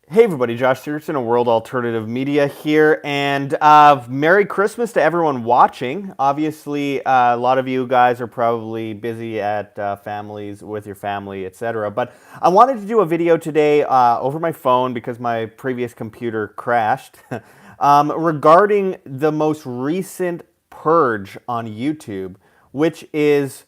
Hey everybody, Josh Searson of World Alternative Media here, and Merry Christmas to everyone watching. Obviously, a lot of you guys are probably busy at families, with your family, etc. But I wanted to do a video today over my phone because my previous computer crashed regarding the most recent purge on YouTube, which is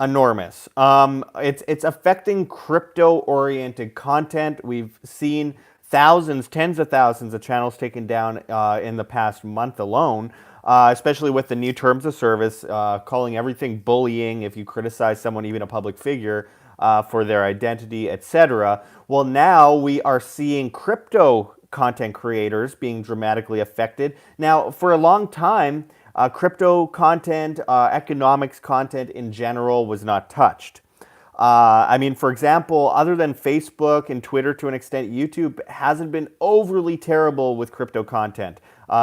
enormous. It's affecting crypto-oriented content. We've seen thousands, tens of thousands of channels taken down in the past month alone. Especially with the new terms of service, calling everything bullying if you criticize someone, even a public figure, for their identity, etc. Well, now we are seeing crypto content creators being dramatically affected. Now, for a long time, crypto content, economics content in general was not touched. I mean, for example, other than Facebook and Twitter to an extent, YouTube hasn't been overly terrible with crypto content,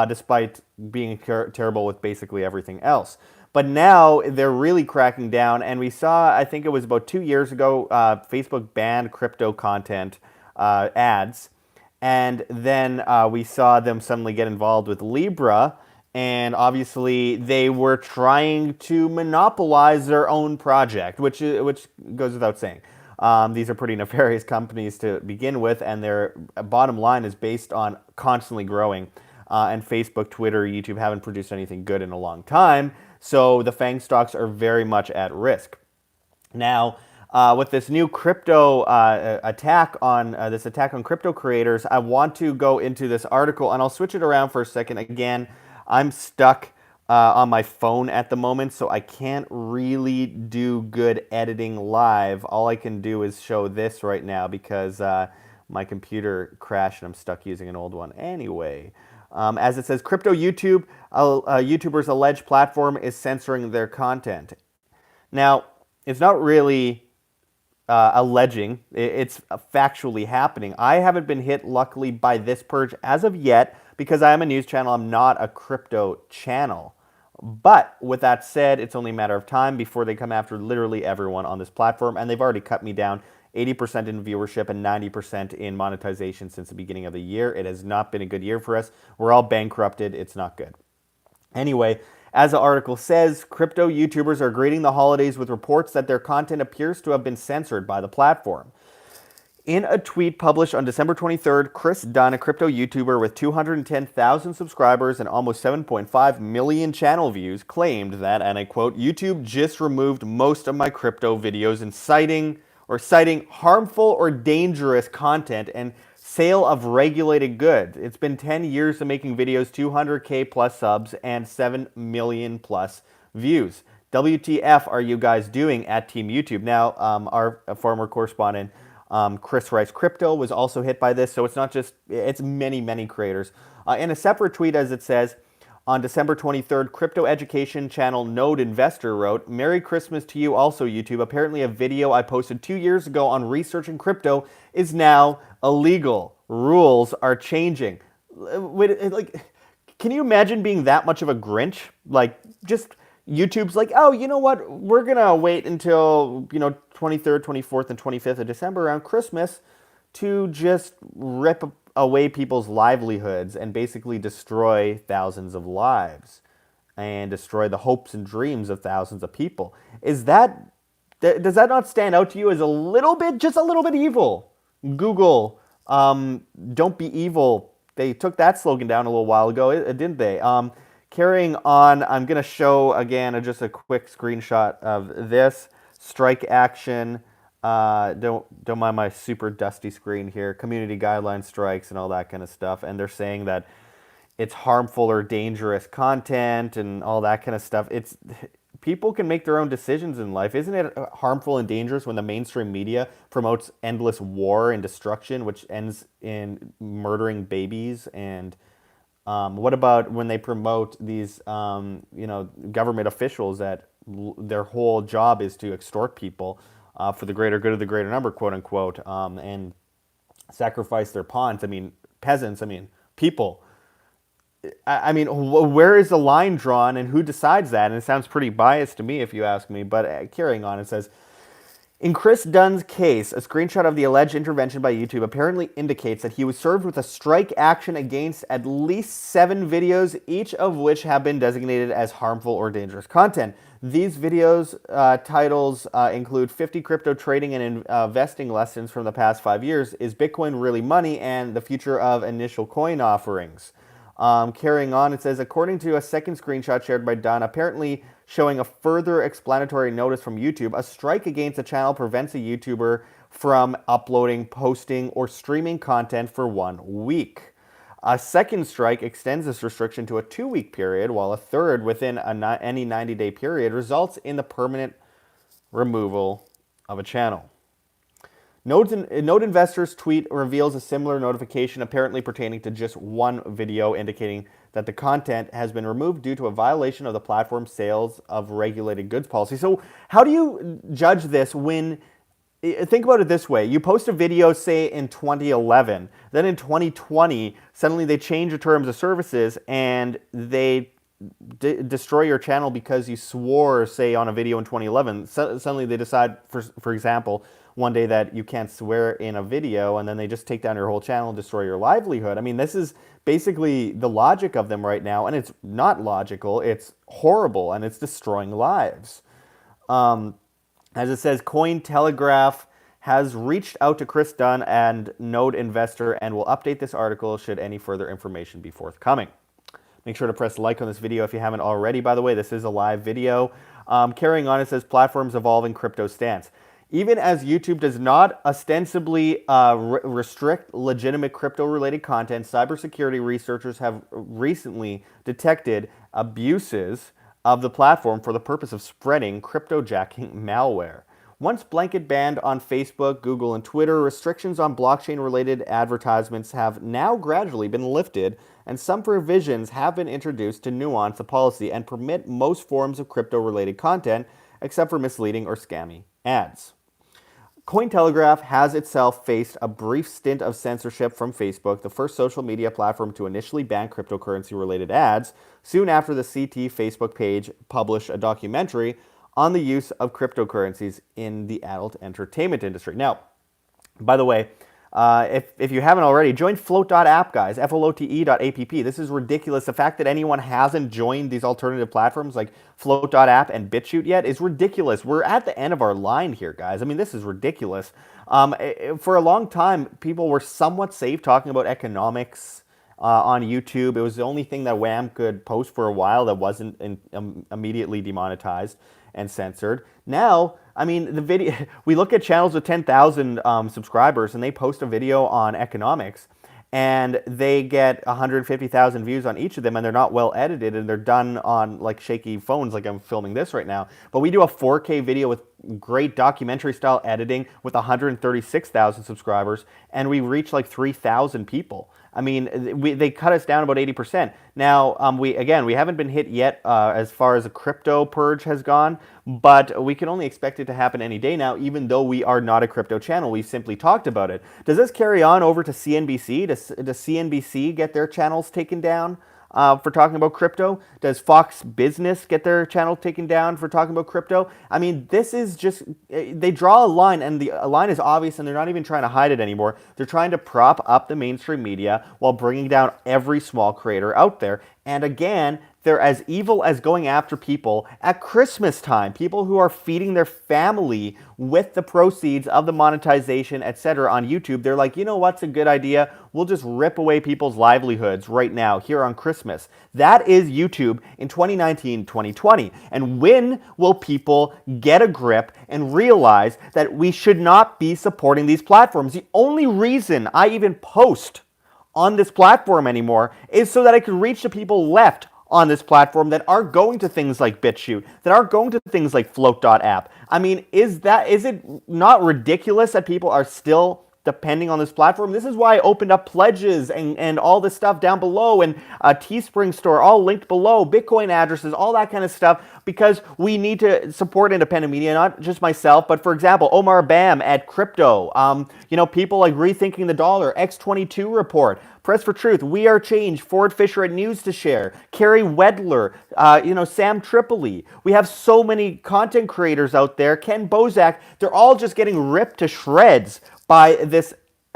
despite being terrible with basically everything else. But now they're really cracking down, and we saw, I think it was about 2 years ago, Facebook banned crypto content ads, and then we saw them suddenly get involved with Libra, and obviously they were trying to monopolize their own project, which goes without saying. These are pretty nefarious companies to begin with, and their bottom line is based on constantly growing. And Facebook, Twitter, YouTube haven't produced anything good in a long time, so the FANG stocks are very much at risk. Now, with this new crypto attack on crypto creators, I want to go into this article, and I'll switch it around for a second. Again, I'm stuck on my phone at the moment, so I can't really do good editing live. All I can do is show this right now because my computer crashed and I'm stuck using an old one. Anyway, as it says, crypto YouTube, YouTuber's alleged platform is censoring their content. Now, it's not really alleging, it's factually happening. I haven't been hit, luckily, by this purge as of yet because I am a news channel. I'm not a crypto channel. But with that said, it's only a matter of time before they come after literally everyone on this platform, and they've already cut me down 80% in viewership and 90% in monetization since the beginning of the year. It has not been a good year for us. We're all bankrupted. It's not good. Anyway, as the article says, crypto YouTubers are greeting the holidays with reports that their content appears to have been censored by the platform. In a tweet published on December 23rd, Chris Dunn, a crypto YouTuber with 210,000 subscribers and almost 7.5 million channel views, claimed that, and I quote, YouTube just removed most of my crypto videos and citing harmful or dangerous content and sale of regulated goods. It's been 10 years of making videos, 200K plus subs, and 7 million plus views. WTF are you guys doing at Team YouTube? Now, our former correspondent, Chris Rice Crypto, was also hit by this, so it's not just, it's many, many creators. In a separate tweet, as it says, on December 23rd, crypto education channel Node Investor wrote, "Merry Christmas to you also, YouTube. Apparently a video I posted 2 years ago on researching crypto is now illegal. Rules are changing." Like, can you imagine being that much of a Grinch? Like, just YouTube's like, oh, you know what? We're going to wait until, 23rd, 24th, and 25th of December around Christmas to just rip away people's livelihoods and basically destroy thousands of lives and destroy the hopes and dreams of thousands of people. Does that not stand out to you as just a little bit evil? Google, don't be evil. They took that slogan down a little while ago, didn't they? Carrying on, I'm going to show again just a quick screenshot of this strike action. Don't mind my super dusty screen here. Community guideline strikes and all that kind of stuff. And they're saying that it's harmful or dangerous content and all that kind of stuff. People can make their own decisions in life. Isn't it harmful and dangerous when the mainstream media promotes endless war and destruction, which ends in murdering babies? And what about when they promote these, government officials that their whole job is to extort people for the greater good of the greater number, quote unquote, and sacrifice their pawns? I mean, peasants. I mean, people. I mean, where is the line drawn, and who decides that? And it sounds pretty biased to me, if you ask me. But carrying on, it says, In Chris Dunn's case, a screenshot of the alleged intervention by YouTube apparently indicates that he was served with a strike action against at least 7 videos, each of which have been designated as harmful or dangerous content. These videos titles include 50 crypto trading and investing lessons from the past 5 years, Is Bitcoin Really Money, and the future of initial coin offerings. Carrying on, it says, according to a second screenshot shared by Dunn, apparently showing a further explanatory notice from YouTube, a strike against a channel prevents a YouTuber from uploading, posting, or streaming content for 1 week. A second strike extends this restriction to a 2-week period, while a third within any 90-day period results in the permanent removal of a channel. Node Investor's tweet reveals a similar notification apparently pertaining to just one video, indicating that the content has been removed due to a violation of the platform's sales of regulated goods policy. So how do you judge this when, think about it this way, you post a video, say, in 2011, then in 2020, suddenly they change the terms of services and they destroy your channel because you swore, say, on a video in 2011. Suddenly they decide, for example, one day that you can't swear in a video, and then they just take down your whole channel and destroy your livelihood. I mean, this is basically the logic of them right now, and it's not logical. It's horrible, and it's destroying lives. As it says, Cointelegraph has reached out to Chris Dunn and Node Investor and will update this article should any further information be forthcoming. Make sure to press like on this video if you haven't already. By the way, this is a live video. Carrying on, it says, platforms evolving crypto stance. Even as YouTube does not ostensibly restrict legitimate crypto-related content, cybersecurity researchers have recently detected abuses of the platform for the purpose of spreading cryptojacking malware. Once blanket banned on Facebook, Google, and Twitter, restrictions on blockchain-related advertisements have now gradually been lifted, and some provisions have been introduced to nuance the policy and permit most forms of crypto-related content, except for misleading or scammy ads. Cointelegraph has itself faced a brief stint of censorship from Facebook, the first social media platform to initially ban cryptocurrency-related ads, soon after the CT Facebook page published a documentary on the use of cryptocurrencies in the adult entertainment industry. Now, by the way, if you haven't already, join float.app, guys, flote.app. This is ridiculous. The fact that anyone hasn't joined these alternative platforms like float.app and BitChute yet is ridiculous. We're at the end of our line here, guys. I mean, this is ridiculous. For a long time, people were somewhat safe talking about economics on YouTube. It was the only thing that Wham could post for a while that wasn't immediately demonetized and censored. Now, I mean, the video, we look at channels with 10,000 subscribers and they post a video on economics and they get 150,000 views on each of them, and they're not well edited and they're done on like shaky phones like I'm filming this right now. But we do a 4K video with great documentary style editing with 136,000 subscribers and we reach like 3,000 people. I mean, they cut us down about 80%. Now, we haven't been hit yet as far as a crypto purge has gone, but we can only expect it to happen any day now, even though we are not a crypto channel. We've simply talked about it. Does this carry on over to CNBC? Does CNBC get their channels taken down for talking about crypto? Does Fox Business get their channel taken down for talking about crypto? I mean, this is just, they draw a line, and the line is obvious, and they're not even trying to hide it anymore. They're trying to prop up the mainstream media while bringing down every small creator out there. And again, they're as evil as going after people at Christmas time, people who are feeding their family with the proceeds of the monetization, etc. on YouTube. They're like, you know what's a good idea? We'll just rip away people's livelihoods right now here on Christmas. That is YouTube in 2019, 2020. And when will people get a grip and realize that we should not be supporting these platforms? The only reason I even post on this platform anymore is so that I can reach the people left on this platform that are going to things like BitChute, that are going to things like float.app. I mean, is it not ridiculous that people are still depending on this platform. This is why I opened up pledges and all this stuff down below, and a Teespring store, all linked below, Bitcoin addresses, all that kind of stuff, because we need to support independent media, not just myself, but for example, Omar Bam at Crypto, people like Rethinking the Dollar, X22 Report, Press for Truth, We Are Change, Ford Fisher at News to Share, Carrie Wedler, Sam Tripoli. We have so many content creators out there, Ken Bozak. They're all just getting ripped to shreds by this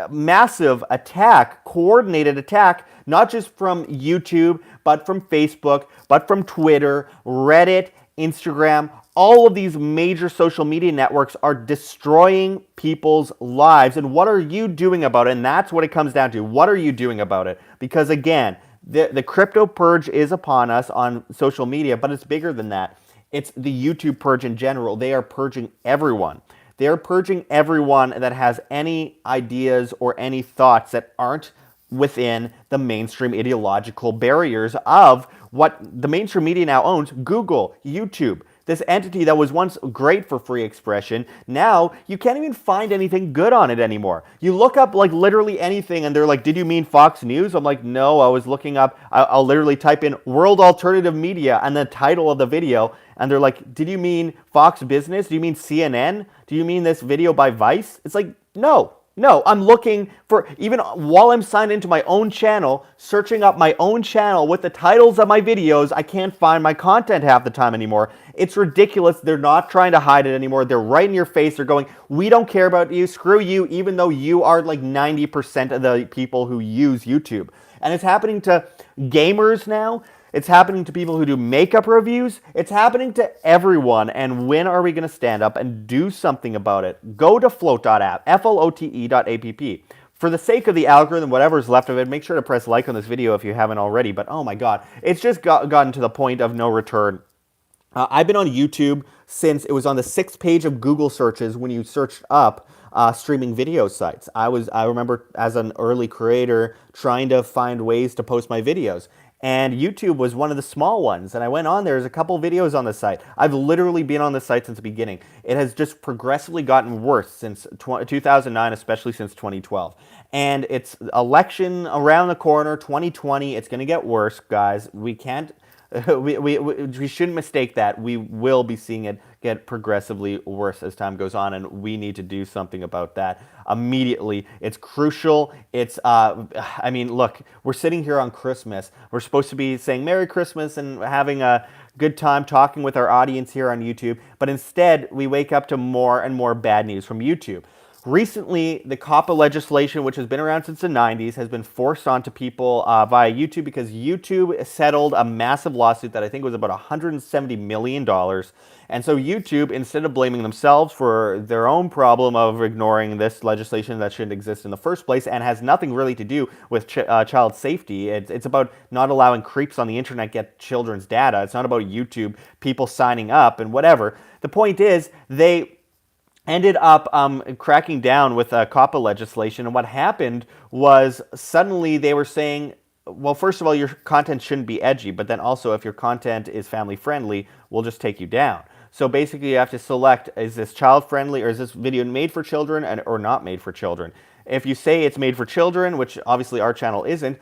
massive attack, coordinated attack, not just from YouTube, but from Facebook, but from Twitter, Reddit, Instagram. All of these major social media networks are destroying people's lives. And what are you doing about it? And that's what it comes down to. What are you doing about it? Because again, the crypto purge is upon us on social media, but it's bigger than that. It's the YouTube purge in general. They are purging everyone. They are purging everyone that has any ideas or any thoughts that aren't within the mainstream ideological barriers of what the mainstream media now owns: Google, YouTube. This entity that was once great for free expression, now you can't even find anything good on it anymore. You look up like literally anything and they're like, did you mean Fox News? I'm like, no, I was looking up, I'll literally type in World Alternative Media and the title of the video, and they're like, did you mean Fox Business? Do you mean CNN? Do you mean this video by Vice? It's like, no, I'm looking for, even while I'm signed into my own channel, searching up my own channel with the titles of my videos, I can't find my content half the time anymore. It's ridiculous. They're not trying to hide it anymore. They're right in your face. They're going, we don't care about you, screw you, even though you are like 90% of the people who use YouTube. And it's happening to gamers now. It's happening to people who do makeup reviews. It's happening to everyone. And when are we going to stand up and do something about it? Go to float.app, flote.app. For the sake of the algorithm, whatever's left of it, make sure to press like on this video if you haven't already. But oh my God, it's just gotten to the point of no return. I've been on YouTube since it was on the 6th page of Google searches when you searched up streaming video sites. I remember as an early creator trying to find ways to post my videos. And YouTube was one of the small ones. And I went on, there's a couple videos on the site. I've literally been on the site since the beginning. It has just progressively gotten worse since 2009, especially since 2012. And it's election around the corner, 2020. It's going to get worse, guys. We can't, we shouldn't mistake that. We will be seeing it get progressively worse as time goes on, and we need to do something about that immediately. It's crucial. It's, look, we're sitting here on Christmas. We're supposed to be saying Merry Christmas and having a good time talking with our audience here on YouTube, but instead we wake up to more and more bad news from YouTube. Recently, the COPPA legislation, which has been around since the 90s, has been forced onto people via YouTube because YouTube settled a massive lawsuit that I think was about $170 million. And so YouTube, instead of blaming themselves for their own problem of ignoring this legislation that shouldn't exist in the first place and has nothing really to do with child safety, it's about not allowing creeps on the internet get children's data. It's not about YouTube, people signing up and whatever. The point is, they ended up cracking down with COPPA legislation, and what happened was suddenly they were saying, well, first of all, your content shouldn't be edgy, but then also if your content is family friendly, we'll just take you down. So basically you have to select, is this child friendly or is this video made for children or not made for children? If you say it's made for children, which obviously our channel isn't,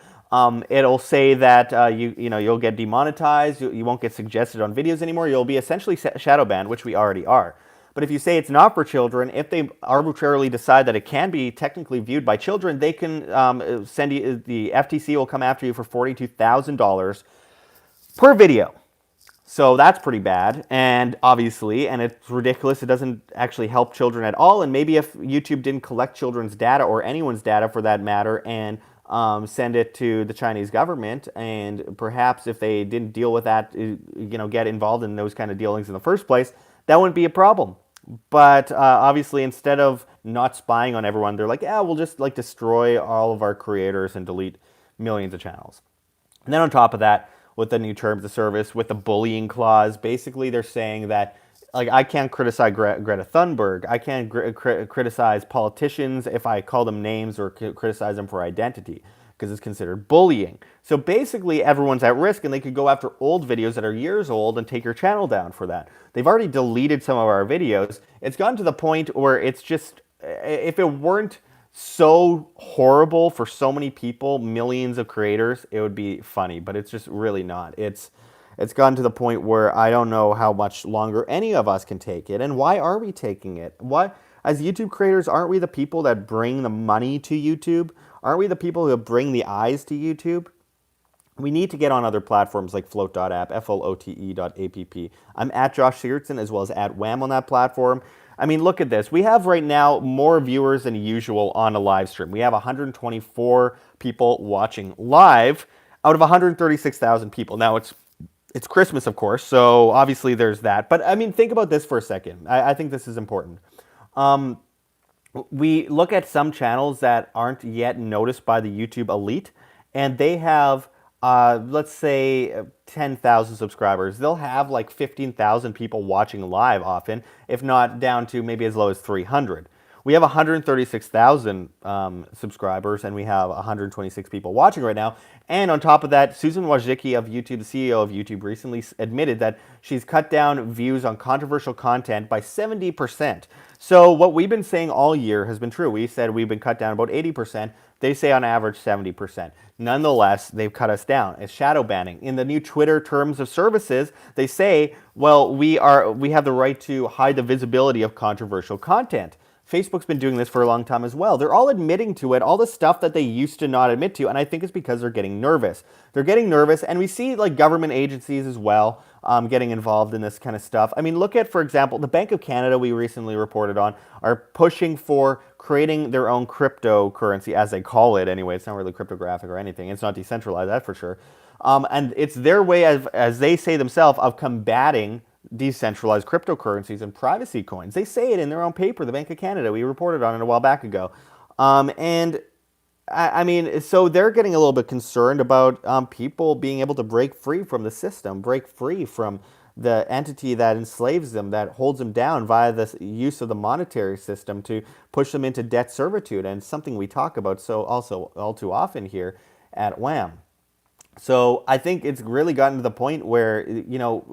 it'll say that you'll get demonetized, you won't get suggested on videos anymore, you'll be essentially shadow banned, which we already are. But if you say it's not for children, if they arbitrarily decide that it can be technically viewed by children, they can send you, the FTC will come after you for $42,000 per video. So that's pretty bad, and obviously, and it's ridiculous. It doesn't actually help children at all. And maybe if YouTube didn't collect children's data or anyone's data for that matter and send it to the Chinese government, and perhaps if they didn't deal with that, get involved in those kind of dealings in the first place, that wouldn't be a problem. But obviously, instead of not spying on everyone, they're like, yeah, we'll just destroy all of our creators and delete millions of channels. And then on top of that, with the new terms of service, with the bullying clause, basically they're saying that I can't criticize Greta Thunberg. I can't criticize politicians if I call them names or criticize them for identity, because it's considered bullying. So basically everyone's at risk, and they could go after old videos that are years old and take your channel down for that. They've already deleted some of our videos. It's gotten to the point where it's just, if it weren't so horrible for so many people, millions of creators, it would be funny, but it's just really not. It's gotten to the point where I don't know how much longer any of us can take it. And why are we taking it? Why, as YouTube creators, aren't we the people that bring the money to YouTube? Aren't we the people who bring the eyes to YouTube? We need to get on other platforms like float.app, flote.app. I'm at Josh Sigurdsson as well as at Wham on that platform. I mean, look at this. We have right now more viewers than usual on a live stream. We have 124 people watching live out of 136,000 people. Now, it's Christmas, of course, so obviously there's that. But I mean, think about this for a second. I think this is important. We look at some channels that aren't yet noticed by the YouTube elite, and they have, let's say, 10,000 subscribers. They'll have like 15,000 people watching live often, if not down to maybe as low as 300. We have 136,000 subscribers, and we have 126 people watching right now. And on top of that, Susan Wojcicki of YouTube, the CEO of YouTube, recently admitted that she's cut down views on controversial content by 70%. So what we've been saying all year has been true. We said we've been cut down about 80%. They say on average 70%. Nonetheless, they've cut us down. It's shadow banning. In the new Twitter terms of services, they say, well, we have the right to hide the visibility of controversial content. Facebook's been doing this for a long time as well. They're all admitting to it, all the stuff that they used to not admit to, and I think it's because they're getting nervous. They're getting nervous, and we see like government agencies as well getting involved in this kind of stuff. I mean, look at, for example, the Bank of Canada we recently reported on are pushing for creating their own cryptocurrency, as they call it anyway. It's not really cryptographic or anything. It's not decentralized, that's for sure. And it's their way, as they say themselves, of combating decentralized cryptocurrencies and privacy coins. They say it in their own paper, the Bank of Canada. We reported on it a while back ago. And I mean, so they're getting a little bit concerned about people being able to break free from the system, break free from the entity that enslaves them, that holds them down via the use of the monetary system to push them into debt servitude. And something we talk about so also all too often here at Wham. So I think it's really gotten to the point where,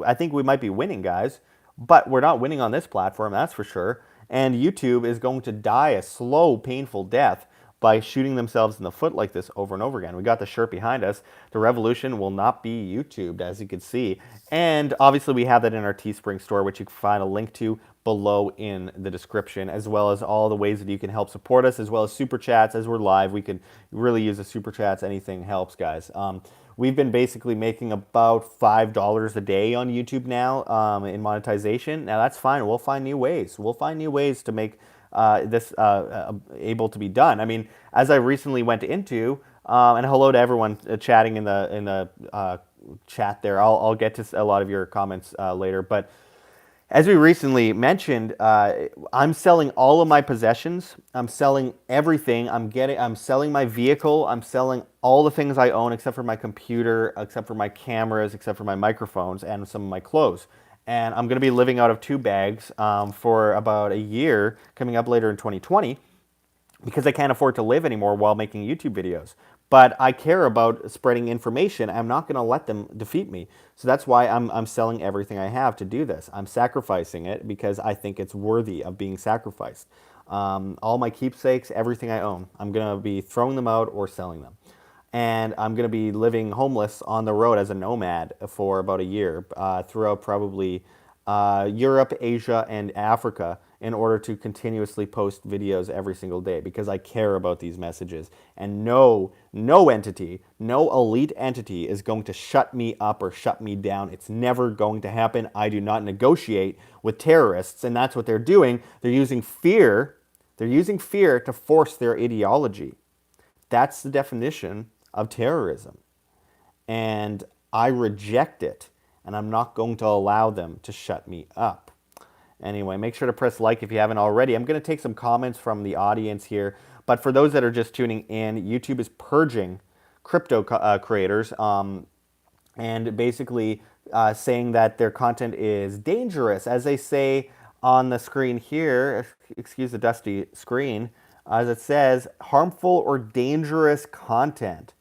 I think we might be winning, guys, but we're not winning on this platform, that's for sure. And YouTube is going to die a slow, painful death by shooting themselves in the foot like this over and over again. We got the shirt behind us. The revolution will not be YouTubed, as you can see. And obviously we have that in our Teespring store, which you can find a link to below in the description, as well as all the ways that you can help support us, as well as super chats. As we're live, we could really use the super chats. Anything helps, guys. We've been basically making about $5 a day on YouTube now in monetization. Now that's fine. We'll find new ways. We'll find new ways to make this able to be done. I mean, as I recently went into, and hello to everyone chatting in the chat there. I'll get to a lot of your comments later, but as we recently mentioned, I'm selling all of my possessions. I'm selling everything. I'm selling my vehicle. I'm selling all the things I own except for my computer, except for my cameras, except for my microphones, and some of my clothes. And I'm going to be living out of 2 bags for about a year coming up later in 2020 because I can't afford to live anymore while making YouTube videos. But I care about spreading information. I'm not going to let them defeat me. So that's why I'm selling everything I have to do this. I'm sacrificing it because I think it's worthy of being sacrificed. All my keepsakes, everything I own, I'm going to be throwing them out or selling them. And I'm going to be living homeless on the road as a nomad for about a year throughout probably Europe, Asia, and Africa in order to continuously post videos every single day because I care about these messages. And no entity, no elite entity is going to shut me up or shut me down. It's never going to happen. I do not negotiate with terrorists, and that's what they're doing. They're using fear. They're using fear to force their ideology. That's the definition of terrorism. And I reject it, and I'm not going to allow them to shut me up. Anyway, make sure to press like if you haven't already. I'm going to take some comments from the audience here. But for those that are just tuning in, YouTube is purging crypto creators and basically saying that their content is dangerous. As they say on the screen here, excuse the dusty screen, as it says, harmful or dangerous content.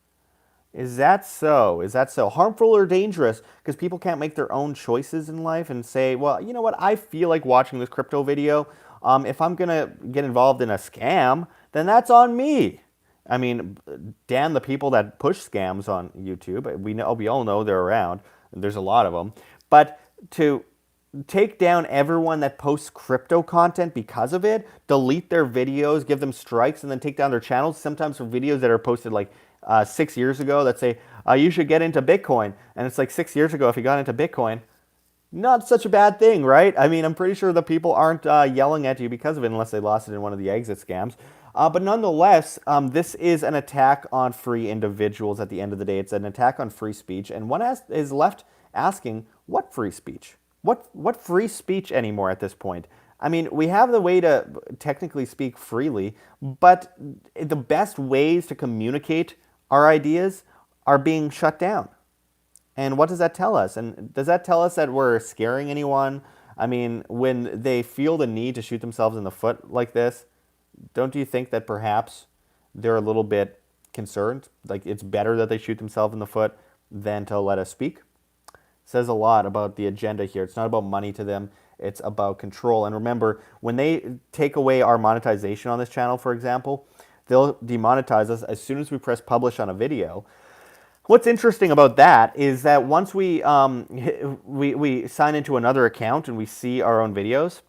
Is that so? Is that so? Harmful or dangerous? Because people can't make their own choices in life and say, well, you know what? I feel like watching this crypto video. If I'm going to get involved in a scam, then that's on me. I mean, damn the people that push scams on YouTube. We all know they're around. There's a lot of them. But to take down everyone that posts crypto content because of it, delete their videos, give them strikes, and then take down their channels, sometimes for videos that are posted like 6 years ago that say, you should get into Bitcoin. And it's like 6 years ago, if you got into Bitcoin, not such a bad thing, right? I mean, I'm pretty sure the people aren't yelling at you because of it unless they lost it in one of the exit scams. But nonetheless, this is an attack on free individuals at the end of the day. It's an attack on free speech. And one is left asking, what free speech? What free speech anymore at this point? I mean, we have the way to technically speak freely, but the best ways to communicate our ideas are being shut down. And what does that tell us? And does that tell us that we're scaring anyone? I mean, when they feel the need to shoot themselves in the foot like this, don't you think that perhaps they're a little bit concerned? Like it's better that they shoot themselves in the foot than to let us speak? It says a lot about the agenda here. It's not about money to them. It's about control. And remember, when they take away our monetization on this channel, for example, they'll demonetize us as soon as we press publish on a video. What's interesting about that is that once we sign into another account and we see our own videos,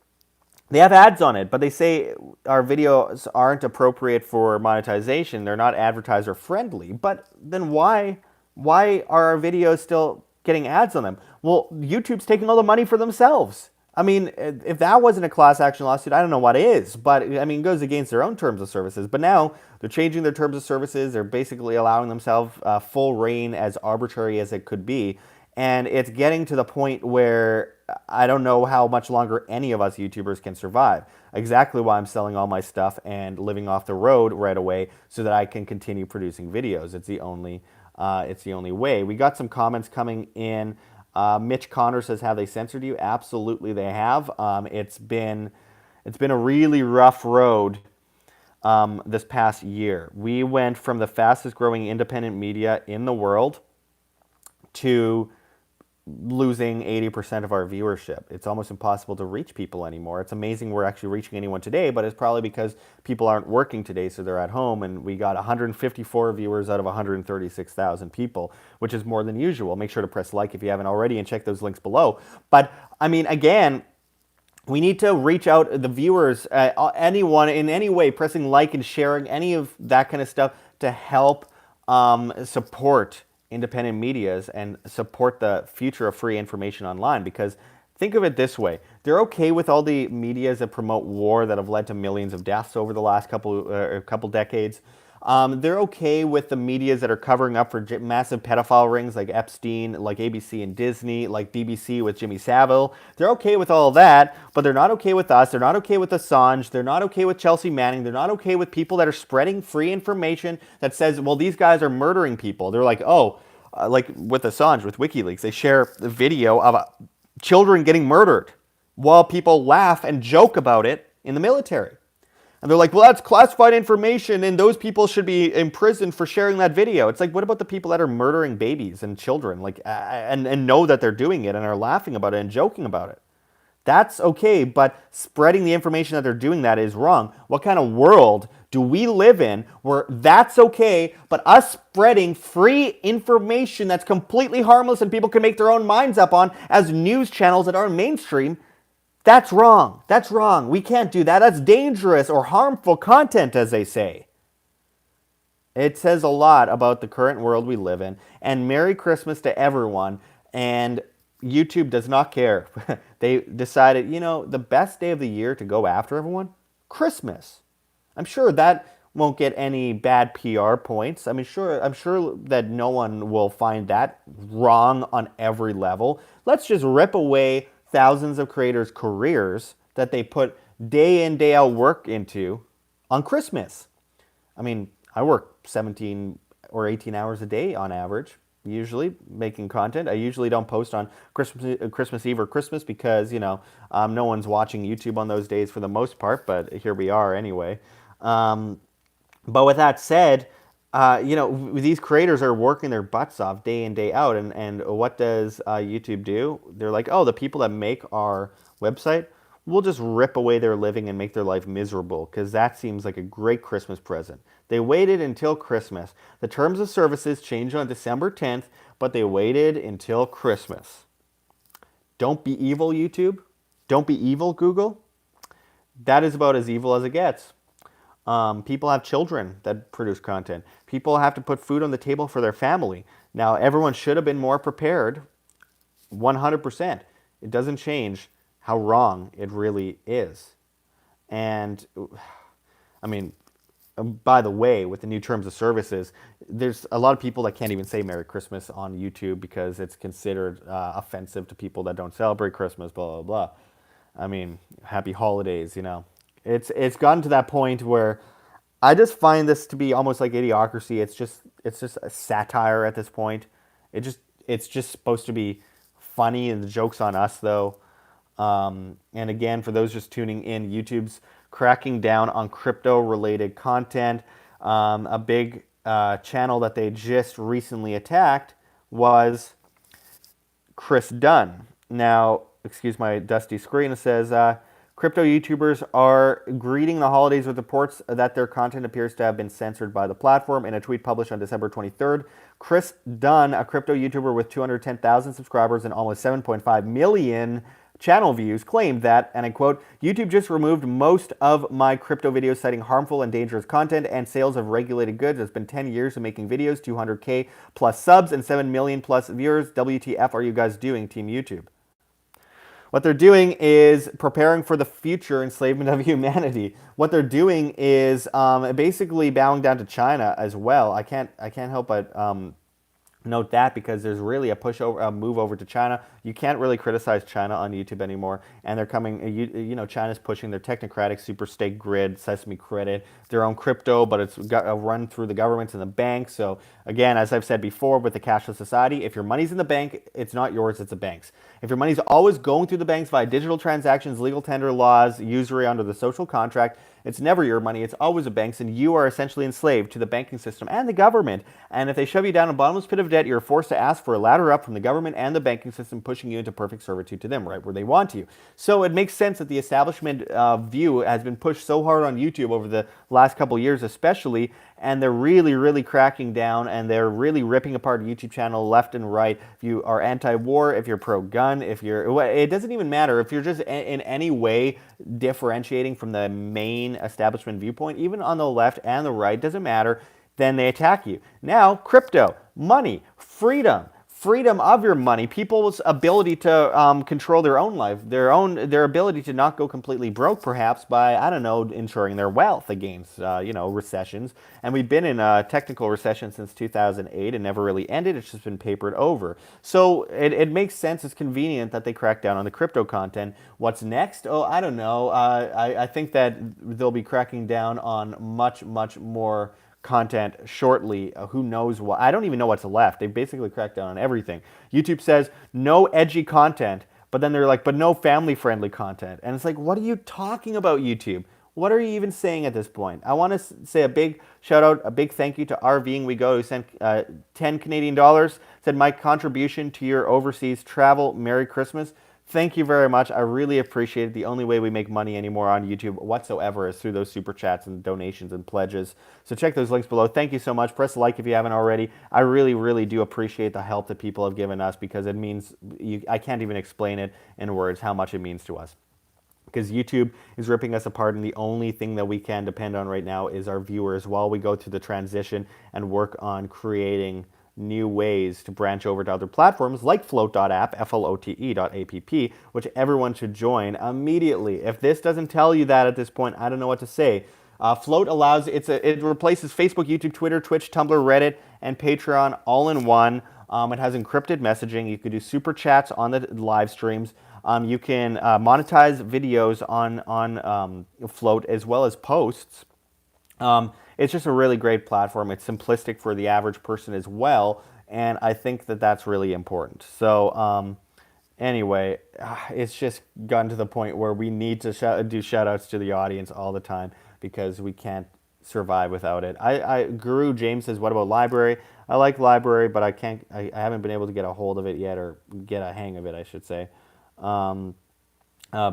they have ads on it, but they say our videos aren't appropriate for monetization. They're not advertiser friendly. But then why are our videos still getting ads on them? Well, YouTube's taking all the money for themselves. I mean, if that wasn't a class action lawsuit, I don't know what is. But, I mean, it goes against their own terms of services. But now they're changing their terms of services. They're basically allowing themselves full reign, as arbitrary as it could be. And it's getting to the point where I don't know how much longer any of us YouTubers can survive. Exactly why I'm selling all my stuff and living off the road right away so that I can continue producing videos. It's the only way. We got some comments coming in. Mitch Connor says, have they censored you? Absolutely they have. It's been a really rough road this past year. We went from the fastest growing independent media in the world to losing 80% of our viewership. It's almost impossible to reach people anymore. It's amazing we're actually reaching anyone today, but it's probably because people aren't working today, so they're at home, and we got 154 viewers out of 136,000 people, which is more than usual. Make sure to press like if you haven't already and check those links below. But, I mean, again, we need to reach out the viewers, anyone in any way, pressing like and sharing any of that kind of stuff to help support independent medias and support the future of free information online. Because think of it this way, they're okay with all the medias that promote war that have led to millions of deaths over the last couple decades. They're okay with the medias that are covering up for massive pedophile rings like Epstein, like ABC and Disney, like BBC with Jimmy Savile. They're okay with all of that, but they're not okay with us. They're not okay with Assange. They're not okay with Chelsea Manning. They're not okay with people that are spreading free information that says, well, these guys are murdering people. They're like, oh, like with Assange, with WikiLeaks, they share the video of children getting murdered while people laugh and joke about it in the military. And they're like, well, that's classified information and those people should be imprisoned for sharing that video. It's like, what about the people that are murdering babies and children, like, and know that they're doing it and are laughing about it and joking about it? That's okay, but spreading the information that they're doing that is wrong. What kind of world do we live in where that's okay, but us spreading free information that's completely harmless and people can make their own minds up on as news channels that aren't mainstream, that's wrong. That's wrong. We can't do that. That's dangerous or harmful content, as they say. It says a lot about the current world we live in. And Merry Christmas to everyone. And YouTube does not care. They decided, you know, the best day of the year to go after everyone? Christmas. I'm sure that won't get any bad PR points. I'm sure that no one will find that wrong on every level. Let's just rip away thousands of creators' careers that they put day in, day out work into on Christmas. I mean, I work 17 or 18 hours a day on average, usually making content. I usually don't post on Christmas Eve or Christmas because, you know, no one's watching YouTube on those days for the most part, but here we are anyway. But with that said, you know, these creators are working their butts off day in, day out. And what does YouTube do? They're like, oh, the people that make our website, we'll just rip away their living and make their life miserable because that seems like a great Christmas present. They waited until Christmas. The terms of services changed on December 10th, but they waited until Christmas. Don't be evil, YouTube. Don't be evil, Google. That is about as evil as it gets. People have children that produce content. People have to put food on the table for their family. Now, everyone should have been more prepared, 100%. It doesn't change how wrong it really is. And, I mean, by the way, with the new terms of services, there's a lot of people that can't even say Merry Christmas on YouTube because it's considered offensive to people that don't celebrate Christmas, blah, blah, blah. I mean, happy holidays, you know. It's gotten to that point where I just find this to be almost like idiocracy. It's just a satire at this point. It's just supposed to be funny and the joke's on us though. And again, for those just tuning in, YouTube's cracking down on crypto related content. A big channel that they just recently attacked was Chris Dunn. Now, excuse my dusty screen, it says crypto YouTubers are greeting the holidays with reports that their content appears to have been censored by the platform. In a tweet published on December 23rd, Chris Dunn, a crypto YouTuber with 210,000 subscribers and almost 7.5 million channel views, claimed that, and I quote, YouTube just removed most of my crypto videos citing harmful and dangerous content and sales of regulated goods. It's been 10 years of making videos, 200K plus subs and 7 million plus viewers. WTF are you guys doing, Team YouTube? What they're doing is preparing for the future enslavement of humanity. What they're doing is basically bowing down to China as well. I can't help but note that because there's really a move over to China. You can't really criticize China on YouTube anymore, and they're coming. You know, China's pushing their technocratic super state grid, Sesame Credit, their own crypto, but it's got run through the governments and the banks. So again, as I've said before, with the cashless society, if your money's in the bank, it's not yours; it's the bank's. If your money's always going through the banks via digital transactions, legal tender laws, usury under the social contract, it's never your money. It's always a bank's, and you are essentially enslaved to the banking system and the government. And if they shove you down a bottomless pit of debt, you're forced to ask for a ladder up from the government and the banking system, pushing you into perfect servitude to them, right where they want you. So it makes sense that the establishment view has been pushed so hard on YouTube over the last couple of years especially, and they're really, really cracking down, and they're really ripping apart YouTube channel left and right. If you are anti-war, if you're pro-gun, if you're, it doesn't even matter. If you're just in any way differentiating from the main establishment viewpoint, even on the left and the right, doesn't matter, then they attack you. Now, crypto, money, freedom of your money, people's ability to control their own life, their ability to not go completely broke, perhaps by, I don't know, ensuring their wealth against recessions. And we've been in a technical recession since 2008 and never really ended. It's just been papered over. So it makes sense. It's convenient that they crack down on the crypto content. What's next? Oh, I don't know. I think that they'll be cracking down on much more content shortly. Who knows what? I don't even know what's left. They basically cracked down on everything. YouTube says no edgy content, but then they're like, but no family-friendly content. And it's like, what are you talking about, YouTube? What are you even saying at this point? I want to say a big shout out, a big thank you to RVing We Go, who sent 10 Canadian dollars, said my contribution to your overseas travel, Merry Christmas. Thank you very much. I really appreciate it. The only way we make money anymore on YouTube whatsoever is through those super chats and donations and pledges. So check those links below. Thank you so much. Press like if you haven't already. I really, really do appreciate the help that people have given us because it means, I can't even explain it in words how much it means to us. Because YouTube is ripping us apart, and the only thing that we can depend on right now is our viewers while we go through the transition and work on creating new ways to branch over to other platforms like float.app, flote.app, which everyone should join immediately. If this doesn't tell you that at this point, I don't know what to say. Float allows, it replaces Facebook, YouTube, Twitter, Twitch, Tumblr, Reddit, and Patreon all in one. It has encrypted messaging. You could do super chats on the live streams. You can monetize videos on Float as well as posts. It's just a really great platform. It's simplistic for the average person as well, and I think that that's really important. So anyway, it's just gotten to the point where we need to do shout-outs to the audience all the time because we can't survive without it. Guru James says, what about library? I like library, but I haven't been able to get a hold of it yet, or get a hang of it, I should say.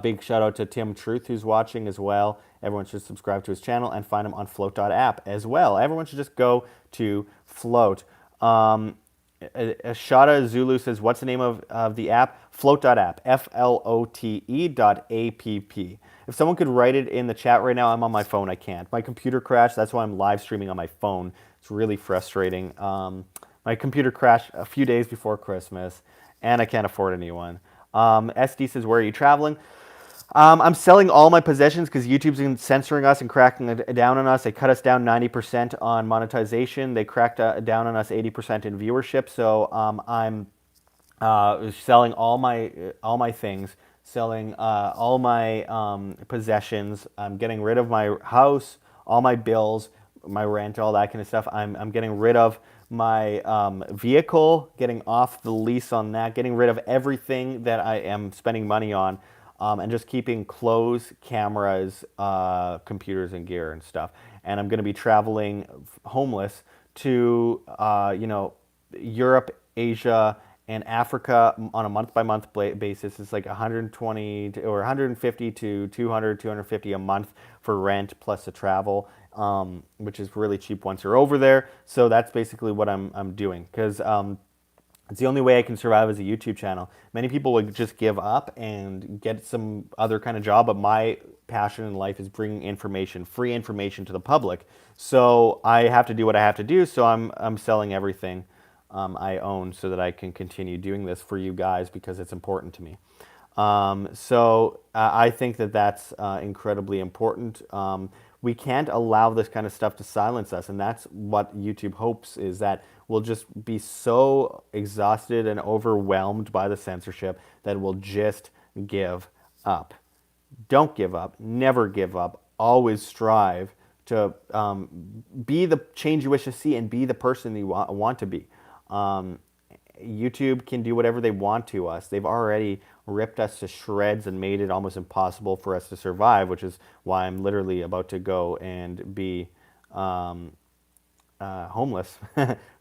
Big shout out to Tim Truth who's watching as well. Everyone should subscribe to his channel and find him on float.app as well. Everyone should just go to Float. Shada Zulu says, what's the name of the app? Float.app. FLOTE.app. If someone could write it in the chat right now, I'm on my phone. I can't. My computer crashed. That's why I'm live streaming on my phone. It's really frustrating. My computer crashed a few days before Christmas, and I can't afford a new one. SD says, where are you traveling? I'm selling all my possessions because YouTube's been censoring us and cracking down on us. They cut us down 90% on monetization. They cracked down on us 80% in viewership. So I'm selling all my things, selling all my possessions. I'm getting rid of my house, all my bills, my rent, all that kind of stuff. I'm getting rid of my vehicle, getting off the lease on that, getting rid of everything that I am spending money on, and just keeping clothes, cameras, computers, and gear and stuff. And I'm going to be traveling homeless to Europe, Asia, and Africa on a month-by-month basis. It's like 120 or 150 to 200, 250 a month for rent plus the travel, which is really cheap once you're over there. So that's basically what I'm doing because it's the only way I can survive as a YouTube channel. Many people would just give up and get some other kind of job, but my passion in life is bringing information, free information to the public. So I have to do what I have to do. So I'm selling everything I own so that I can continue doing this for you guys because it's important to me. I think that that's incredibly important. We can't allow this kind of stuff to silence us, and that's what YouTube hopes is that we'll just be so exhausted and overwhelmed by the censorship that we'll just give up. Don't give up. Never give up. Always strive to be the change you wish to see and be the person you want to be. YouTube can do whatever they want to us. They've already ripped us to shreds and made it almost impossible for us to survive, which is why I'm literally about to go and be homeless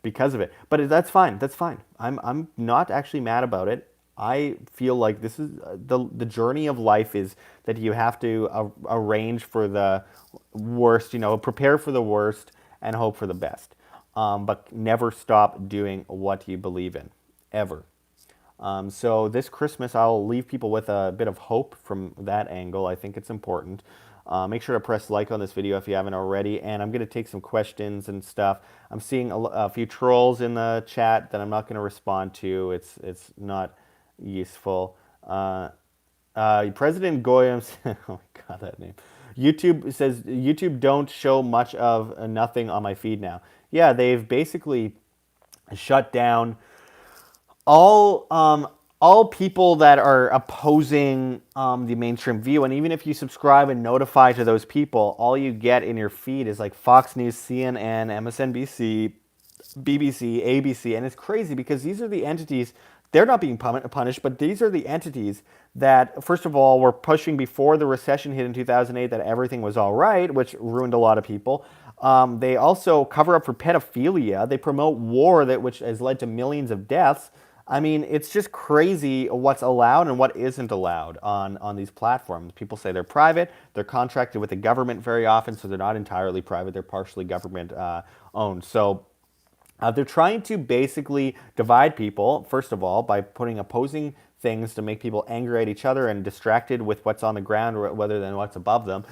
because of it. But that's fine. That's fine. I'm not actually mad about it. I feel like this is the journey of life is that you have to arrange for the worst, prepare for the worst and hope for the best. But never stop doing what you believe in, ever. So this Christmas, I'll leave people with a bit of hope from that angle. I think it's important. Make sure to press like on this video if you haven't already, and I'm going to take some questions and stuff. I'm seeing a few trolls in the chat that I'm not going to respond to. It's not useful. President Goyam, oh my god, that name. YouTube says, YouTube don't show much of nothing on my feed now. Yeah, they've basically shut down all people that are opposing the mainstream view. And even if you subscribe and notify to those people, all you get in your feed is like Fox News, CNN, MSNBC, BBC, ABC. And it's crazy because these are the entities, they're not being punished, but these are the entities that, first of all, were pushing before the recession hit in 2008 that everything was all right, which ruined a lot of people. They also cover up for pedophilia. They promote war, which has led to millions of deaths. I mean, it's just crazy what's allowed and what isn't allowed on these platforms. People say they're private. They're contracted with the government very often, so they're not entirely private. They're partially government owned. So they're trying to basically divide people, first of all, by putting opposing things to make people angry at each other and distracted with what's on the ground rather than what's above them.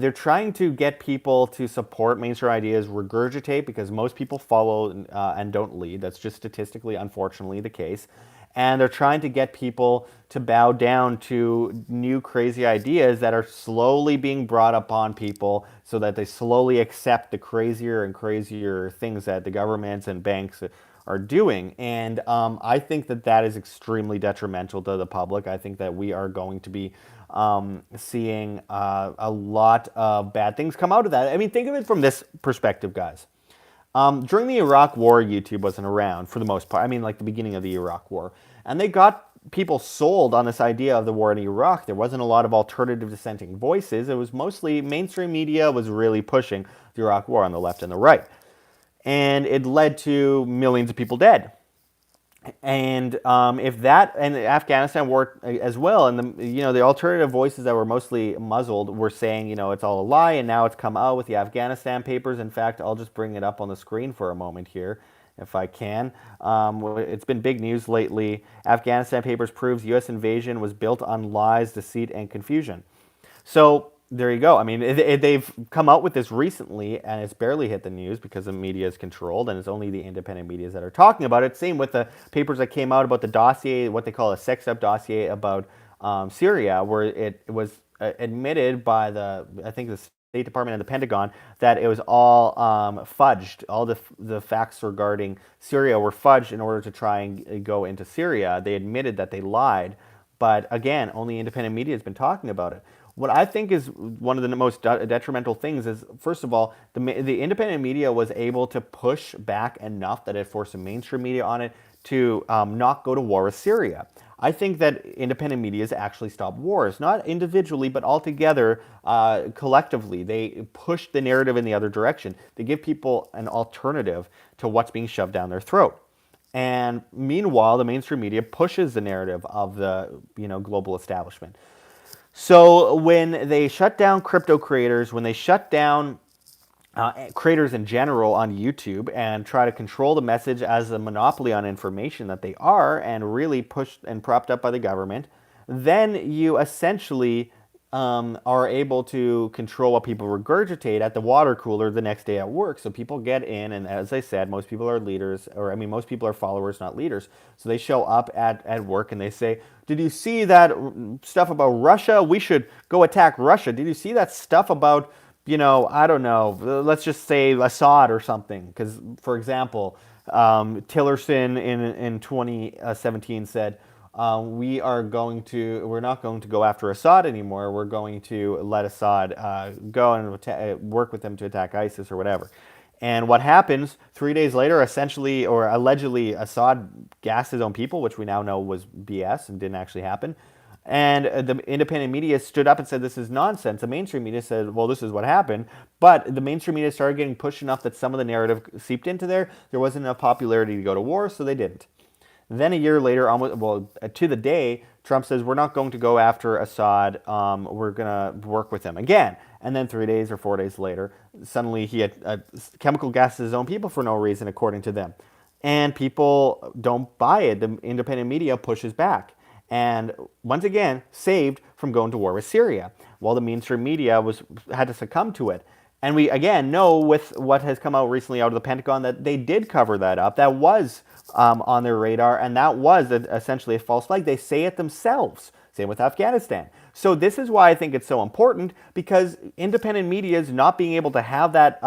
They're trying to get people to support mainstream ideas, regurgitate, because most people follow and don't lead. That's just statistically, unfortunately, the case. And they're trying to get people to bow down to new crazy ideas that are slowly being brought upon people so that they slowly accept the crazier and crazier things that the governments and banks are doing. And I think that that is extremely detrimental to the public. I think that we are going to be seeing a lot of bad things come out of that. I mean, think of it from this perspective, guys. During the Iraq War, YouTube wasn't around for the most part. I mean, like the beginning of the Iraq War. And they got people sold on this idea of the war in Iraq. There wasn't a lot of alternative dissenting voices. It was mostly mainstream media was really pushing the Iraq War on the left and the right. And it led to millions of people dead. And if that and the Afghanistan war as well, and the alternative voices that were mostly muzzled were saying it's all a lie, and now it's come out with the Afghanistan papers. In fact, I'll just bring it up on the screen for a moment here, if I can. It's been big news lately. Afghanistan papers proves U.S. invasion was built on lies, deceit, and confusion. So there you go. I mean, they've come out with this recently, and it's barely hit the news because the media is controlled, and it's only the independent media that are talking about it. Same with the papers that came out about the dossier, what they call a sexed-up dossier about Syria, where it was admitted by I think the State Department and the Pentagon that it was all fudged. All the facts regarding Syria were fudged in order to try and go into Syria. They admitted that they lied, but again, only independent media has been talking about it. What I think is one of the most detrimental things is, first of all, the independent media was able to push back enough that it forced the mainstream media on it to not go to war with Syria. I think that independent media has actually stopped wars, not individually, but altogether, collectively. They push the narrative in the other direction. They give people an alternative to what's being shoved down their throat. And meanwhile, the mainstream media pushes the narrative of the global establishment. So when they shut down crypto creators, when they shut down creators in general on YouTube and try to control the message as a monopoly on information that they are, and really pushed and propped up by the government, then you essentially are able to control what people regurgitate at the water cooler the next day at work. So people get in, and as I said, most people are leaders, or I mean, most people are followers, not leaders. So they show up at work and they say, did you see that stuff about Russia? We should go attack Russia. Did you see that stuff about, I don't know, let's just say Assad or something? Because, for example, Tillerson in 2017 said, we're not going to go after Assad anymore. We're going to let Assad go and work with them to attack ISIS or whatever. And what happens 3 days later, essentially, or allegedly, Assad gassed his own people, which we now know was BS and didn't actually happen. And the independent media stood up and said, this is nonsense. The mainstream media said, well, this is what happened. But the mainstream media started getting pushed enough that some of the narrative seeped into there. There wasn't enough popularity to go to war, so they didn't. Then a year later, to the day, Trump says, we're not going to go after Assad. We're going to work with him again. And then 3 days or 4 days later, suddenly he had chemical gases his own people for no reason, according to them. And people don't buy it. The independent media pushes back. And once again, saved from going to war with Syria, while the mainstream media had to succumb to it. And we, again, know with what has come out recently out of the Pentagon that they did cover that up. That was on their radar, and that was essentially a false flag. They say it themselves. Same with Afghanistan. So this is why I think it's so important, because independent media is not being able to have that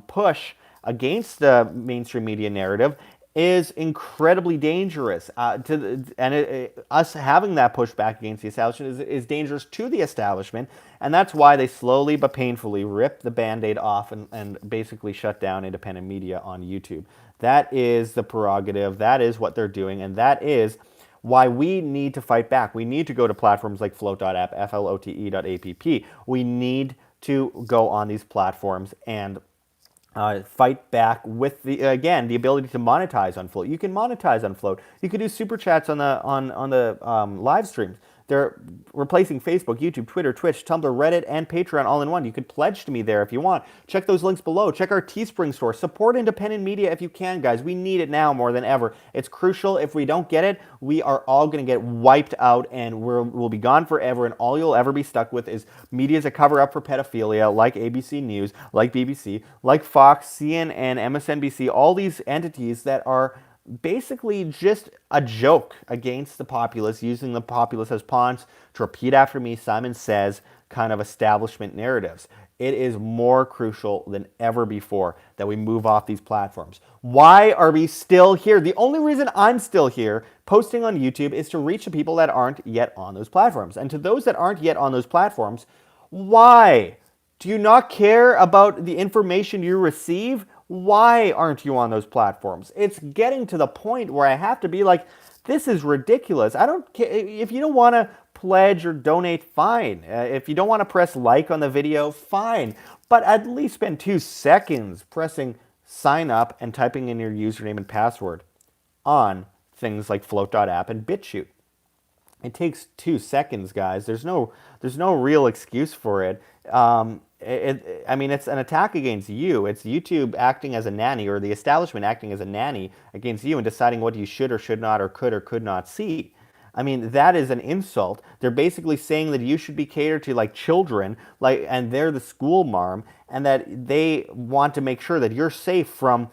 push against the mainstream media narrative is incredibly dangerous. Us having that pushback against the establishment is dangerous to the establishment, and that's why they slowly but painfully rip the Band-Aid off and basically shut down independent media on YouTube. That is the prerogative, that is what they're doing, and that is why we need to fight back. We need to go to platforms like flote.app, flote.app. We need to go on these platforms and fight back with the ability to monetize on Flote. You can monetize on Flote. You can do super chats on the live streams. They're replacing Facebook, YouTube, Twitter, Twitch, Tumblr, Reddit, and Patreon all in one. You could pledge to me there if you want. Check those links below. Check our Teespring store. Support independent media if you can, guys. We need it now more than ever. It's crucial. If we don't get it, we are all going to get wiped out, and we'll be gone forever, and all you'll ever be stuck with is media as a cover-up for pedophilia, like ABC News, like BBC, like Fox, CNN, MSNBC, all these entities that are basically just a joke against the populace, using the populace as pawns to repeat after me, Simon Says, kind of establishment narratives. It is more crucial than ever before that we move off these platforms. Why are we still here? The only reason I'm still here posting on YouTube is to reach the people that aren't yet on those platforms. And to those that aren't yet on those platforms, why? Do you not care about the information you receive? Why aren't you on those platforms? It's getting to the point where I have to be like, this is ridiculous. I don't care. If you don't want to pledge or donate, fine. If you don't want to press like on the video, fine. But at least spend 2 seconds pressing sign up and typing in your username and password on things like Float.app and BitChute. It takes 2 seconds, guys. There's no real excuse for it. I mean, it's an attack against you. It's YouTube acting as a nanny, or the establishment acting as a nanny against you and deciding what you should or should not, or could not see. I mean, that is an insult. They're basically saying that you should be catered to like children, like, and they're the school marm, and that they want to make sure that you're safe from,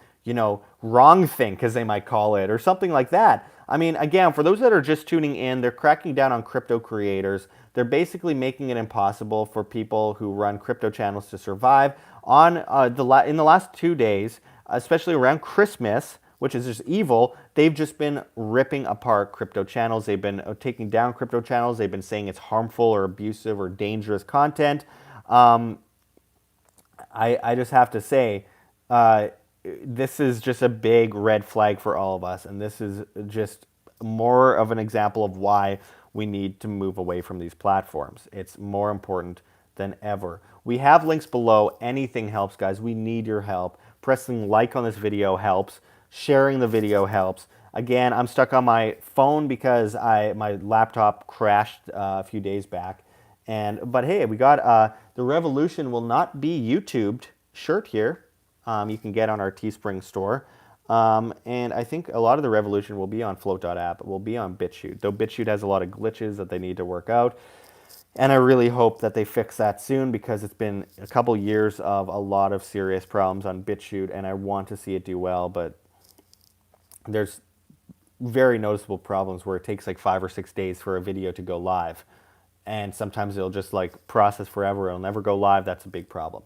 wrong thing, because they might call it, or something like that. I mean, again, for those that are just tuning in, they're cracking down on crypto creators. They're basically making it impossible for people who run crypto channels to survive. In the last 2 days, especially around Christmas, which is just evil, they've just been ripping apart crypto channels. They've been taking down crypto channels. They've been saying it's harmful or abusive or dangerous content. I just have to say, this is just a big red flag for all of us. And this is just more of an example of why we need to move away from these platforms. It's more important than ever. We have links below. Anything helps, guys. We need your help. Pressing like on this video helps. Sharing the video helps. Again, I'm stuck on my phone because my laptop crashed a few days back. But hey, we got the revolution will not be YouTubed shirt here. You can get on our Teespring store. And I think a lot of the revolution will be on Float.app, will be on BitChute, though BitChute has a lot of glitches that they need to work out. And I really hope that they fix that soon, because it's been a couple years of a lot of serious problems on BitChute, and I want to see it do well, but there's very noticeable problems where it takes like 5 or 6 days for a video to go live. And sometimes it'll just like process forever. It'll never go live. That's a big problem.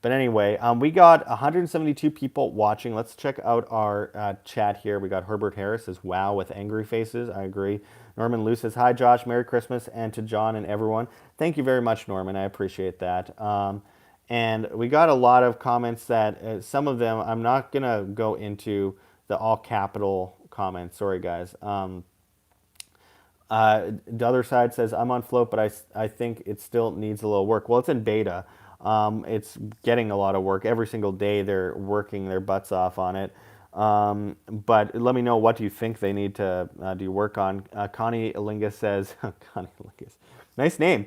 But anyway, we got 172 people watching. Let's check out our chat here. We got Herbert Harris says, wow, with angry faces. I agree. Norman Lou says, hi, Josh. Merry Christmas. And to John and everyone. Thank you very much, Norman. I appreciate that. And we got a lot of comments that some of them, I'm not going to go into the all capital comments. Sorry, guys. The other side says, I'm on Float, but I think it still needs a little work. Well, it's in beta. It's getting a lot of work. Every single day they're working their butts off on it. But let me know, what do you think they need to do work on? Connie Lingus says, Connie Lingus, nice name,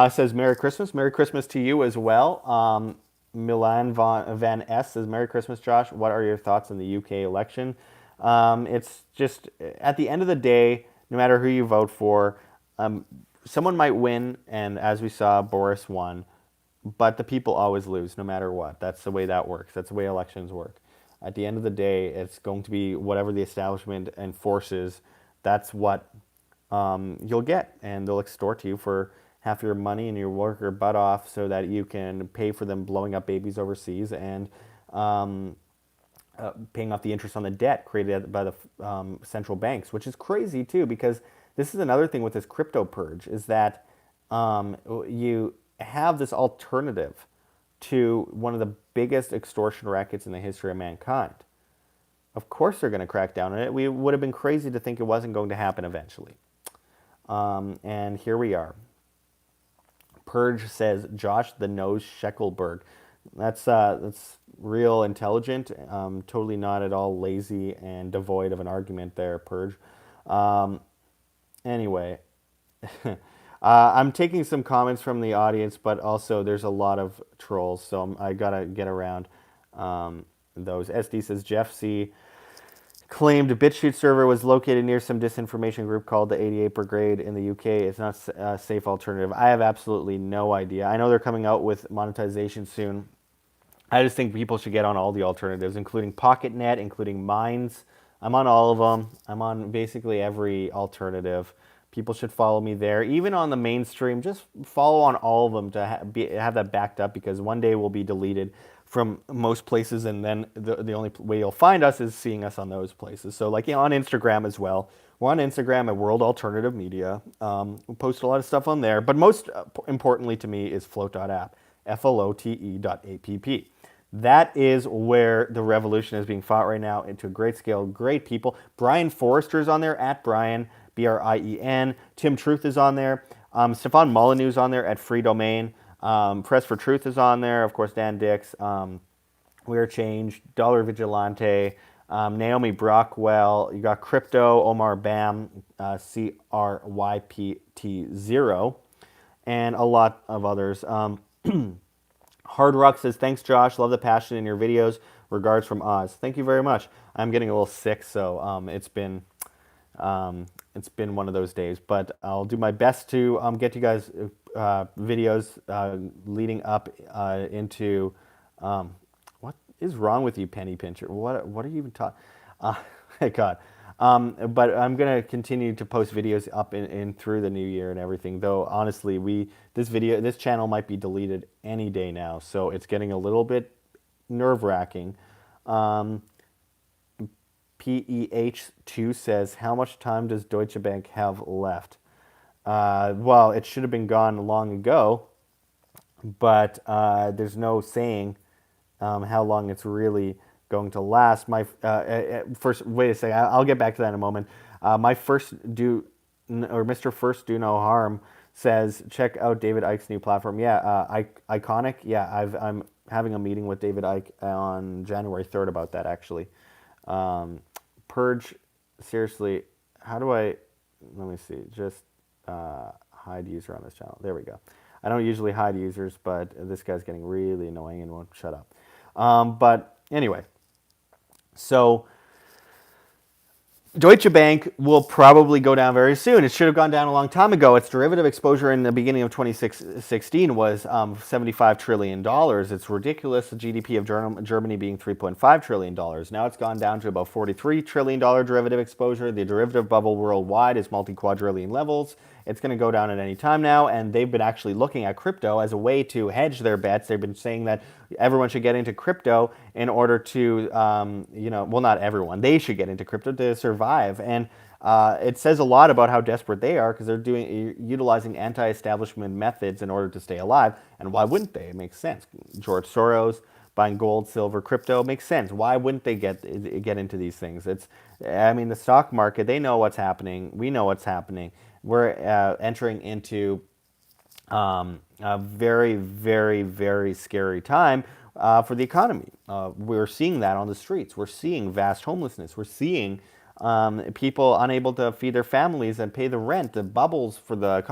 says Merry Christmas. Merry Christmas to you as well. Milan Van S says, Merry Christmas, Josh. What are your thoughts on the UK election? It's just, at the end of the day, no matter who you vote for, someone might win, and as we saw, Boris won. But the people always lose, no matter what. That's the way that works. That's the way elections work. At the end of the day, it's going to be whatever the establishment enforces. That's what you'll get. And they'll extort you for half your money, and you work your butt off so that you can pay for them blowing up babies overseas and paying off the interest on the debt created by the central banks, which is crazy too, because this is another thing with this crypto purge, is that you have this alternative to one of the biggest extortion rackets in the history of mankind. Of course they're going to crack down on it. We would have been crazy to think it wasn't going to happen eventually. And here we are. Purge says, Josh the Nose Sheckelberg. That's real intelligent. Totally not at all lazy and devoid of an argument there, Purge. Anyway. I'm taking some comments from the audience, but also there's a lot of trolls, so I gotta get around those. SD says, Jeff C. claimed a BitChute server was located near some disinformation group called the 88 Brigade in the UK. It's not a safe alternative. I have absolutely no idea. I know they're coming out with monetization soon. I just think people should get on all the alternatives, including PocketNet, including Minds. I'm on all of them. I'm on basically every alternative. People should follow me there. Even on the mainstream, just follow on all of them to have that backed up, because one day we'll be deleted from most places, and then the only way you'll find us is seeing us on those places. So like, on Instagram as well. We're on Instagram at World Alternative Media. We post a lot of stuff on there, but most importantly to me is Float.app, flote.app. That is where the revolution is being fought right now, into a great scale, great people. Brian Forrester's on there, at Brian, Brien. Tim Truth is on there. Stefan Molyneux's on there at Free Domain. Press for Truth is on there. Of course, Dan Dix. We're Change. Dollar Vigilante. Naomi Brockwell. You got Crypto, Omar Bam, CRYPT0, and a lot of others. Hard Rock says, thanks, Josh. Love the passion in your videos. Regards from Oz. Thank you very much. I'm getting a little sick, so it's been one of those days. But I'll do my best to get you guys videos leading up into what is wrong with you, Penny Pincher? What are you even talking? God. But I'm gonna continue to post videos up in through the new year and everything. Though honestly, this channel might be deleted any day now, so it's getting a little bit nerve-wracking. PEH2 says, how much time does Deutsche Bank have left? Well, it should have been gone long ago, but there's no saying how long it's really going to last. My first, wait a second, I'll get back to that in a moment. Mr. First Do No Harm says, check out David Icke's new platform. Yeah, Iconic. Yeah, I'm having a meeting with David Icke on January 3rd about that, actually. Purge, seriously, how do I, let me see, just hide user on this channel. There we go. I don't usually hide users, but this guy's getting really annoying and won't shut up. But anyway, so Deutsche Bank will probably go down very soon. It should have gone down a long time ago. Its derivative exposure in the beginning of 2016 was $75 trillion. It's ridiculous. The GDP of Germany being $3.5 trillion. Now it's gone down to about $43 trillion derivative exposure. The derivative bubble worldwide is multi-quadrillion levels. It's going to go down at any time now, and they've been actually looking at crypto as a way to hedge their bets. They've been saying that everyone should get into crypto in order to, well, not everyone. They should get into crypto to survive. And it says a lot about how desperate they are because they're utilizing anti-establishment methods in order to stay alive. And why wouldn't they? It makes sense. George Soros buying gold, silver, crypto makes sense. Why wouldn't they get into these things? The stock market, they know what's happening. We know what's happening. We're entering into a very, very, very scary time for the economy. We're seeing that on the streets. We're seeing vast homelessness. We're seeing people unable to feed their families and pay the rent. The bubbles for the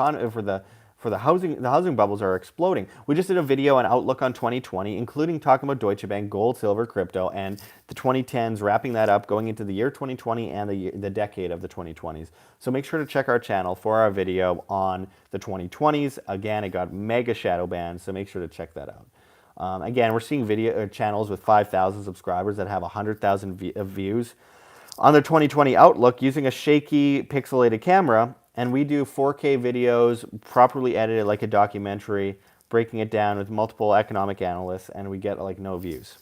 housing bubbles are exploding. We just did a video on outlook on 2020, including talking about Deutsche Bank, gold, silver, crypto, and the 2010s, wrapping that up, going into the year 2020 and the decade of the 2020s. So make sure to check our channel for our video on the 2020s. Again, it got mega shadow banned, so make sure to check that out. Again, we're seeing video channels with 5,000 subscribers that have 100,000 views on their 2020 outlook using a shaky pixelated camera. And we do 4K videos, properly edited like a documentary, breaking it down with multiple economic analysts, and we get like no views.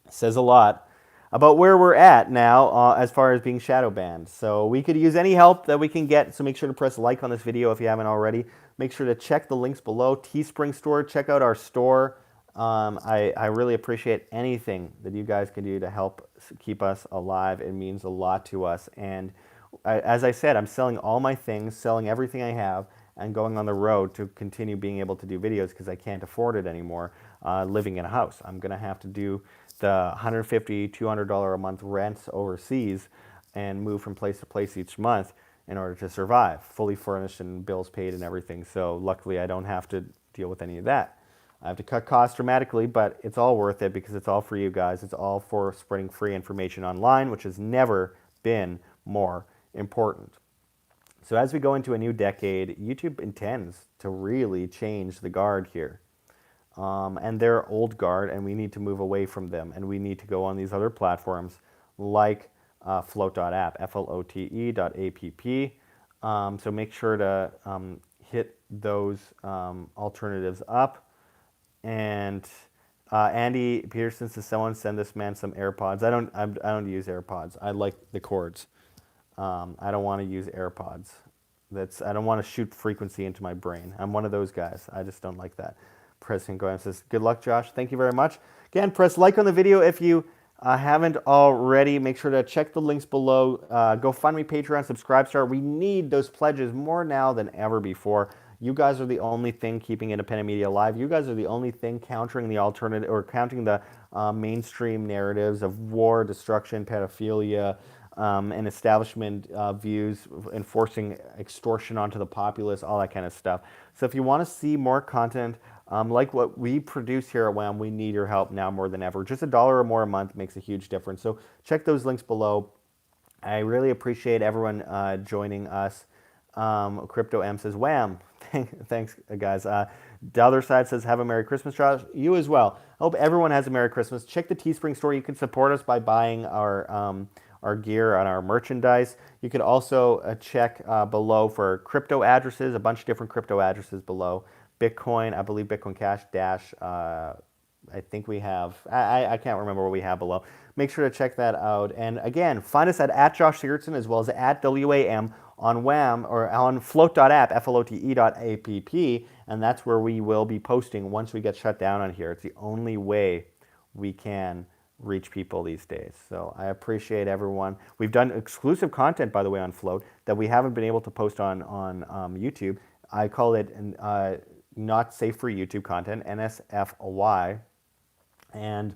Says a lot about where we're at now as far as being shadow banned. So we could use any help that we can get, so make sure to press like on this video if you haven't already. Make sure to check the links below. Teespring store, check out our store. I really appreciate anything that you guys can do to help keep us alive. It means a lot to us. And as I said, I'm selling all my things, selling everything I have, and going on the road to continue being able to do videos because I can't afford it anymore living in a house. I'm going to have to do the $150, $200 a month rents overseas and move from place to place each month in order to survive, fully furnished and bills paid and everything. So luckily I don't have to deal with any of that. I have to cut costs dramatically, but it's all worth it because it's all for you guys. It's all for spreading free information online, which has never been more important. So as we go into a new decade, YouTube intends to really change the guard here. And they're old guard, and we need to move away from them, and we need to go on these other platforms like float.app, flote.app. So make sure to hit those alternatives up. And Andy Peterson says, someone send this man some AirPods. I don't use AirPods. I like the cords. I don't want to use AirPods. I don't want to shoot frequency into my brain. I'm one of those guys. I just don't like that. President Goyam says, good luck, Josh. Thank you very much. Again, press like on the video if you haven't already. Make sure to check the links below. GoFundMe, Patreon, Subscribe Star. We need those pledges more now than ever before. You guys are the only thing keeping independent media alive. You guys are the only thing countering the alternative or counting the mainstream narratives of war, destruction, pedophilia, and establishment views, enforcing extortion onto the populace, all that kind of stuff. So if you want to see more content like what we produce here at WHAM, we need your help now more than ever. Just $1 or more a month makes a huge difference. So check those links below. I really appreciate everyone joining us. Crypto M says, wham. Thanks, guys. The other side says, have a Merry Christmas, Josh. You as well. I hope everyone has a Merry Christmas. Check the Teespring store. You can support us by buying our gear and our merchandise. You can also check below for crypto addresses, a bunch of different crypto addresses below. Bitcoin, I believe Bitcoin Cash Dash, I think we have, I can't remember what we have below. Make sure to check that out. And again, find us at Josh Sigurdsson as well as at WAM on WHAM or on float.app, flote.app, and that's where we will be posting once we get shut down on here. It's the only way we can reach people these days. So I appreciate everyone. We've done exclusive content, by the way, on Float that we haven't been able to post on YouTube. I call it not safe for YouTube content, NSFY. And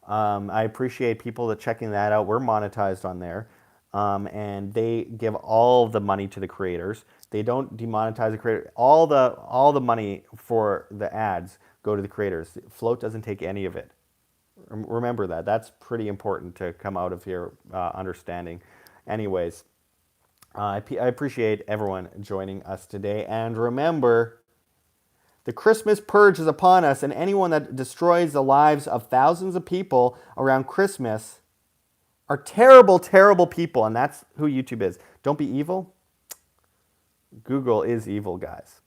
I appreciate people that checking that out. We're monetized on there. And they give all the money to the creators. They don't demonetize the creator. All the money for the ads go to the creators. Float doesn't take any of it. Remember that. That's pretty important to come out of here understanding. Anyways, I appreciate everyone joining us today. And remember, the Christmas purge is upon us, and anyone that destroys the lives of thousands of people around Christmas are terrible, terrible people, and that's who YouTube is. Don't be evil. Google is evil, guys.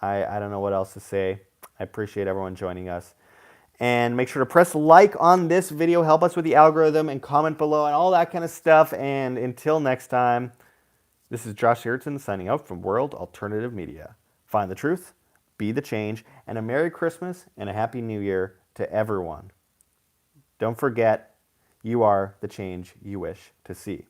I don't know what else to say. I appreciate everyone joining us. And make sure to press like on this video, help us with the algorithm, and comment below, and all that kind of stuff. And until next time, this is Josh Sigurdsson signing out from World Alternative Media. Find the truth, be the change, and a Merry Christmas and a Happy New Year to everyone. Don't forget, you are the change you wish to see.